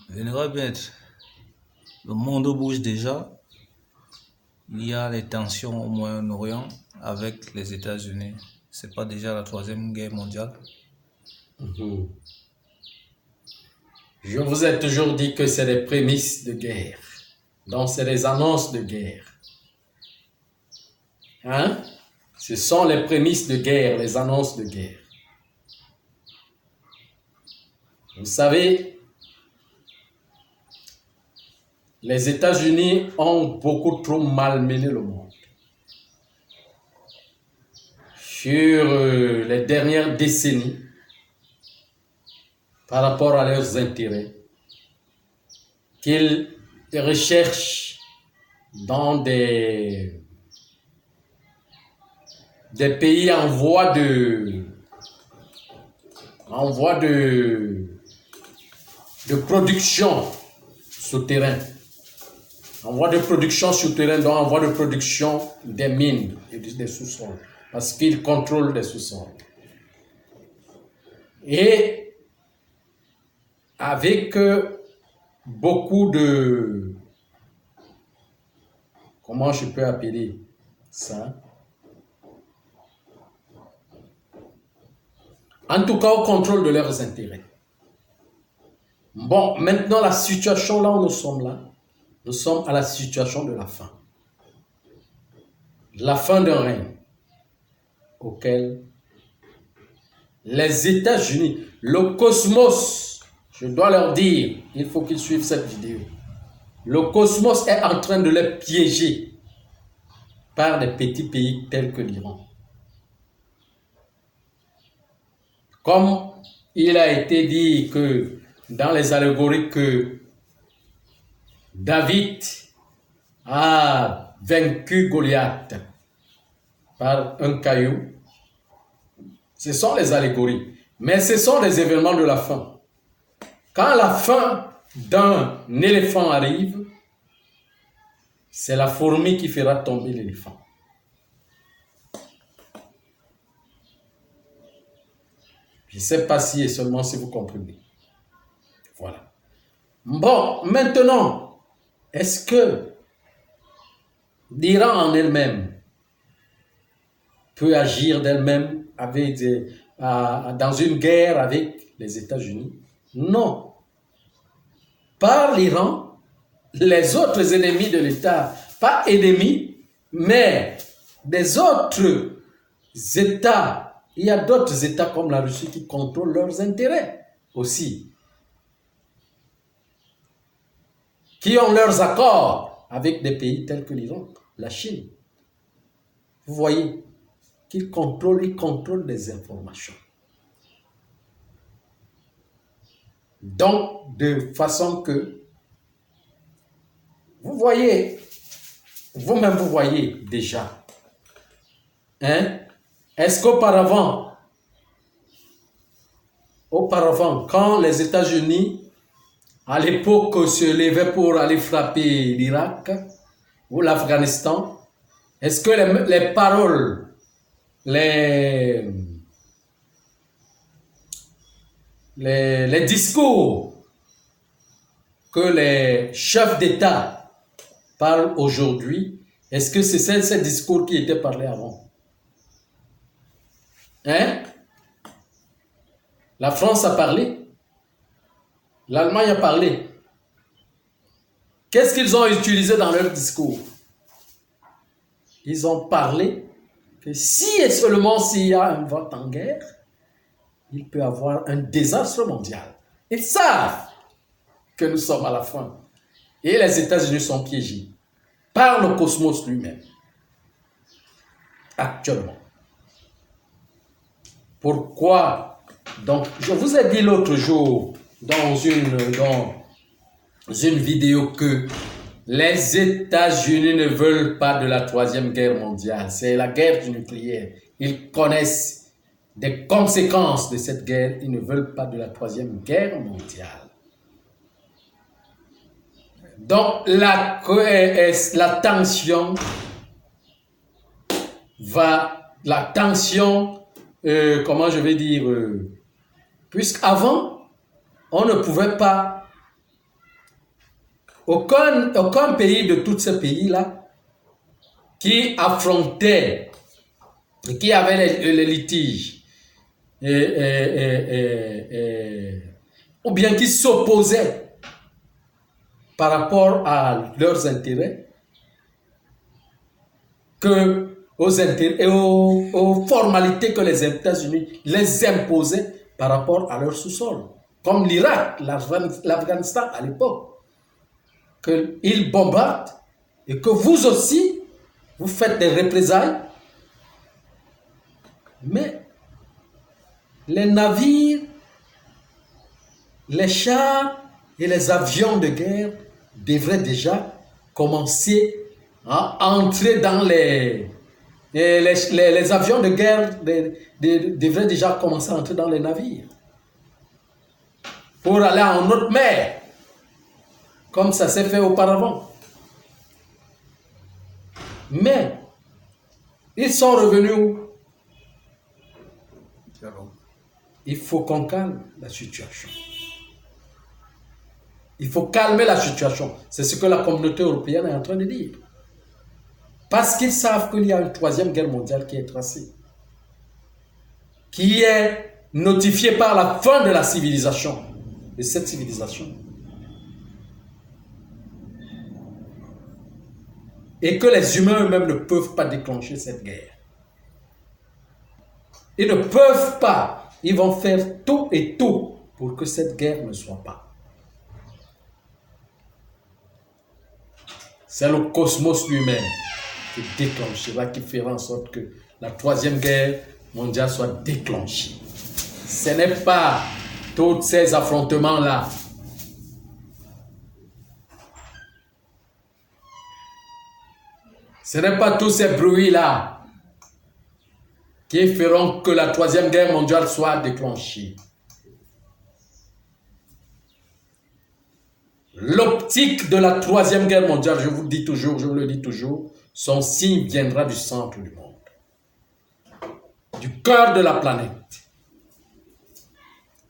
J'aimerais bien être. Le monde bouge déjà. Il y a les tensions au Moyen-Orient avec les États-Unis. C'est pas déjà la troisième guerre mondiale? Mhm. Je vous ai toujours dit que c'est des prémices de guerre. Donc, c'est des annonces de guerre. Hein? Ce sont les prémices de guerre, les annonces de guerre. Vous savez, les États-Unis ont beaucoup trop malmené le monde. Sur les dernières décennies, par rapport à leurs intérêts, qu'ils recherchent dans des pays en voie de production souterraine. En voie de production souterraine, donc en voie de production des mines et des sous-sols, parce qu'ils contrôlent les sous-sols. Et avec beaucoup de, comment je peux appeler ça? En tout cas, au contrôle de leurs intérêts. Bon, maintenant, la situation là où nous sommes à la situation de la fin. La fin d'un règne auquel les États-Unis, le cosmos, je dois leur dire, il faut qu'ils suivent cette vidéo. Le cosmos est en train de les piéger par des petits pays tels que l'Iran. Comme il a été dit que dans les allégories que David a vaincu Goliath par un caillou, ce sont les allégories, mais ce sont les événements de la fin. Quand la fin d'un éléphant arrive, c'est la fourmi qui fera tomber l'éléphant. Je ne sais pas si et seulement si vous comprenez. Voilà. Bon, maintenant, est-ce que l'Iran en elle-même peut agir d'elle-même dans une guerre avec les États-Unis? Non. Par l'Iran, les autres ennemis de l'État, pas ennemis, mais des autres États. Il y a d'autres États comme la Russie qui contrôlent leurs intérêts aussi, qui ont leurs accords avec des pays tels que l'Iran, la Chine. Vous voyez qu'ils contrôlent des informations. Donc, de façon que, vous voyez, vous-même vous voyez déjà, hein? Est-ce qu'auparavant, quand les États-Unis, à l'époque, se levaient pour aller frapper l'Irak ou l'Afghanistan, est-ce que les paroles, les discours que les chefs d'État parlent aujourd'hui, est-ce que c'est ces discours qui étaient parlés avant? Hein? La France a parlé, l'Allemagne a parlé. Qu'est-ce qu'ils ont utilisé dans leur discours? Ils ont parlé que si et seulement s'il y a un vote en guerre, il peut y avoir un désastre mondial. Ils savent que nous sommes à la fin. Et les États-Unis sont piégés par le cosmos lui-même, actuellement. Pourquoi? Donc, je vous ai dit l'autre jour dans une vidéo que les États-Unis ne veulent pas de la troisième guerre mondiale. C'est la guerre du nucléaire. Ils connaissent des conséquences de cette guerre. Ils ne veulent pas de la troisième guerre mondiale. Donc, la tension comment je vais dire, puisqu'avant, on ne pouvait pas aucun pays de tous ces pays-là qui affrontait, qui avait les litiges, ou bien qui s'opposaient par rapport à leurs intérêts, aux formalités que les États-Unis les imposaient par rapport à leur sous-sol. Comme l'Irak, l'Afghanistan à l'époque, qu'ils bombardent et que vous aussi, vous faites des représailles. Mais les navires, les chars et les avions de guerre devraient déjà commencer à entrer dans les avions de guerre devraient déjà commencer à entrer dans les navires pour aller en haute mer, comme ça s'est fait auparavant. Mais ils sont revenus où? Il faut qu'on calme la situation. Il faut calmer la situation. C'est ce que la communauté européenne est en train de dire. Parce qu'ils savent qu'il y a une troisième guerre mondiale qui est tracée, qui est notifiée par la fin de la civilisation, de cette civilisation. Et que les humains eux-mêmes ne peuvent pas déclencher cette guerre. Ils ne peuvent pas. Ils vont faire tout et tout pour que cette guerre ne soit pas. C'est le cosmos lui-même qui déclenchera, qui fera en sorte que la troisième guerre mondiale soit déclenchée. Ce n'est pas tous ces affrontements-là. Ce n'est pas tous ces bruits-là qui feront que la troisième guerre mondiale soit déclenchée. L'optique de la troisième guerre mondiale, je vous le dis toujours, je vous le dis toujours, son signe viendra du centre du monde, du cœur de la planète.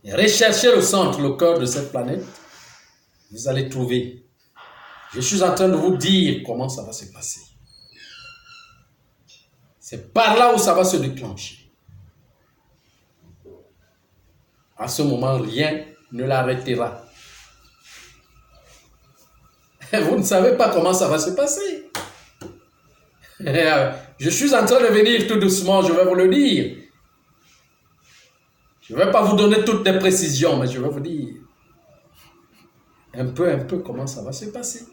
Et recherchez le centre, le cœur de cette planète, vous allez trouver. Je suis en train de vous dire comment ça va se passer. C'est par là où ça va se déclencher. À ce moment, rien ne l'arrêtera. Vous ne savez pas comment ça va se passer. Je suis en train de venir tout doucement, je vais vous le dire. Je ne vais pas vous donner toutes les précisions, mais je vais vous dire un peu comment ça va se passer.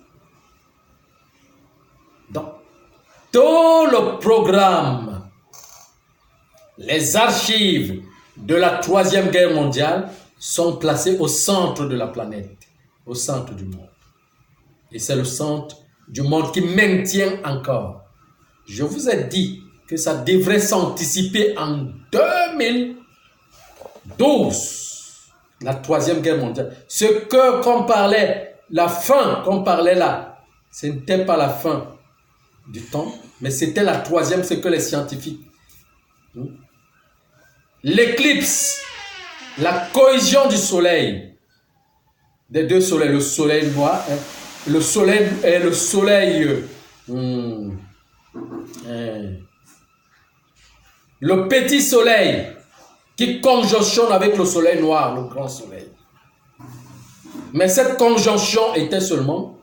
Donc, tout le programme, les archives de la troisième guerre mondiale sont placées au centre de la planète, au centre du monde. Et c'est le centre du monde qui maintient encore. Je vous ai dit que ça devrait s'anticiper en 2012, la troisième guerre mondiale. Ce que qu'on parlait, la fin qu'on parlait là, ce n'était pas la fin du temps, mais c'était la troisième, c'est que les scientifiques. L'éclipse, la cohésion du soleil, des deux soleils, le soleil noir, le soleil et le soleil, le petit soleil qui conjonctionne avec le soleil noir, le grand soleil. Mais cette conjonction était seulement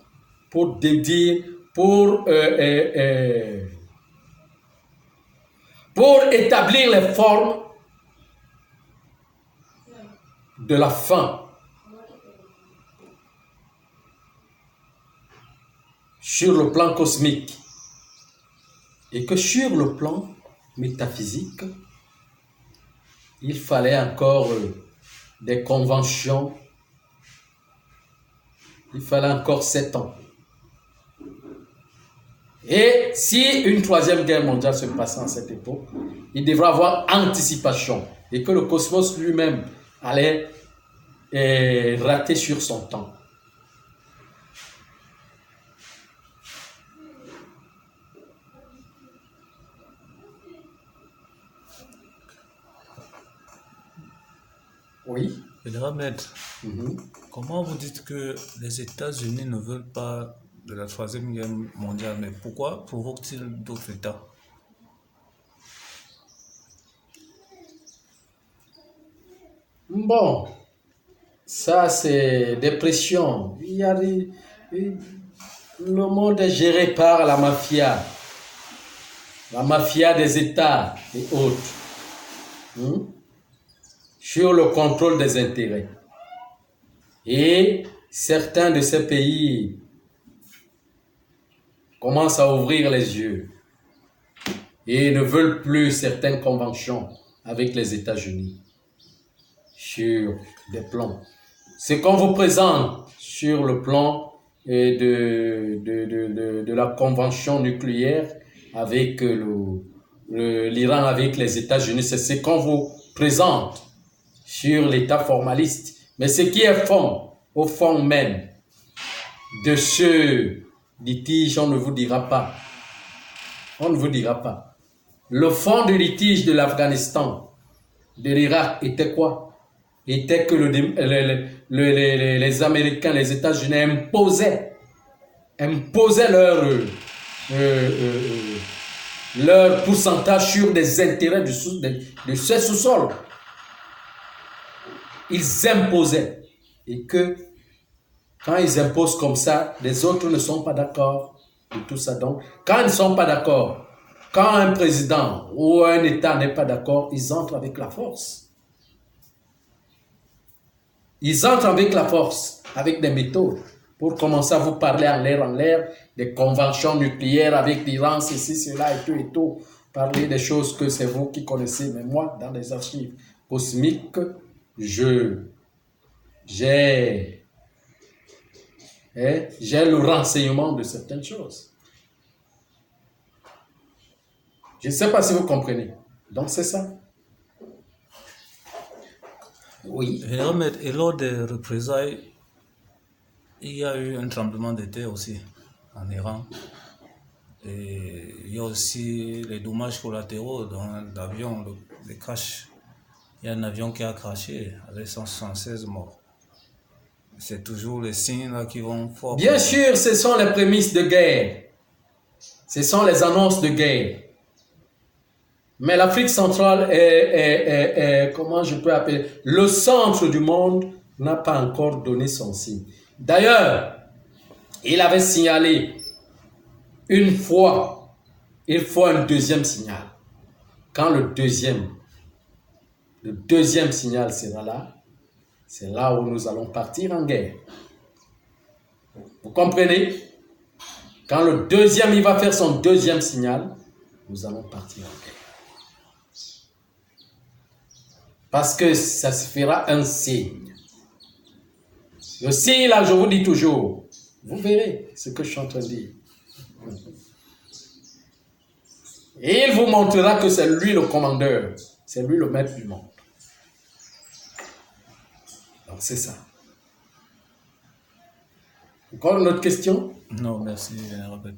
pour dédier, pour établir les formes de la fin. Sur le plan cosmique. Et que sur le plan métaphysique, il fallait encore des conventions. Il fallait encore 7 ans. Et si une troisième guerre mondiale se passait en cette époque, il devrait avoir anticipation et que le cosmos lui-même allait rater sur son temps. Oui. Je dirais, maître, Comment vous dites que les États-Unis ne veulent pas de la Troisième Guerre mondiale, mais pourquoi provoquent-ils d'autres États? Bon, ça c'est des pressions. Le monde est géré par la mafia des États et autres, sur le contrôle des intérêts. Et certains de ces pays commencent à ouvrir les yeux et ne veulent plus certaines conventions avec les États-Unis sur des plans. Ce qu'on vous présente sur le plan de la convention nucléaire avec l'Iran, avec les États-Unis, c'est ce qu'on vous présente sur l'état formaliste. Mais ce qui est fond, au fond même de ce litige, on ne vous dira pas. On ne vous dira pas. Le fond du litige de l'Afghanistan, de l'Irak, était quoi? Était que les Américains, les États-Unis imposaient leur pourcentage sur des intérêts de ce sous-sol. Ils imposaient. Et que quand ils imposent comme ça, les autres ne sont pas d'accord de tout ça. Donc, quand ils ne sont pas d'accord, quand un président ou un État n'est pas d'accord, ils entrent avec la force. Ils entrent avec la force, avec des méthodes, pour commencer à vous parler en l'air, des conventions nucléaires avec l'Iran, ceci, cela et tout. Parler des choses que c'est vous qui connaissez, mais moi, dans les archives cosmiques, j'ai le renseignement de certaines choses. Je ne sais pas si vous comprenez. Donc, c'est ça. Oui. Et lors des représailles, il y a eu un tremblement de terre aussi en Iran. Et il y a aussi les dommages collatéraux dans l'avion, le crash. Il y a un avion qui a craché avec 176 morts. C'est toujours les signes là qui vont fort. Bien sûr, ce sont les prémices de guerre. Ce sont les annonces de guerre. Mais l'Afrique centrale est, comment je peux appeler, le centre du monde n'a pas encore donné son signe. D'ailleurs, il avait signalé une fois, il faut un deuxième signal. Quand le deuxième signal sera là, c'est là où nous allons partir en guerre. Vous comprenez? Quand le deuxième, il va faire son deuxième signal, nous allons partir en guerre. Parce que ça se fera un signe. Le signe, là, je vous dis toujours, vous verrez ce que je suis en train de dire. Et il vous montrera que c'est lui le commandeur, c'est lui le maître du monde. Donc c'est ça. Encore une autre question? Non, merci, Robert.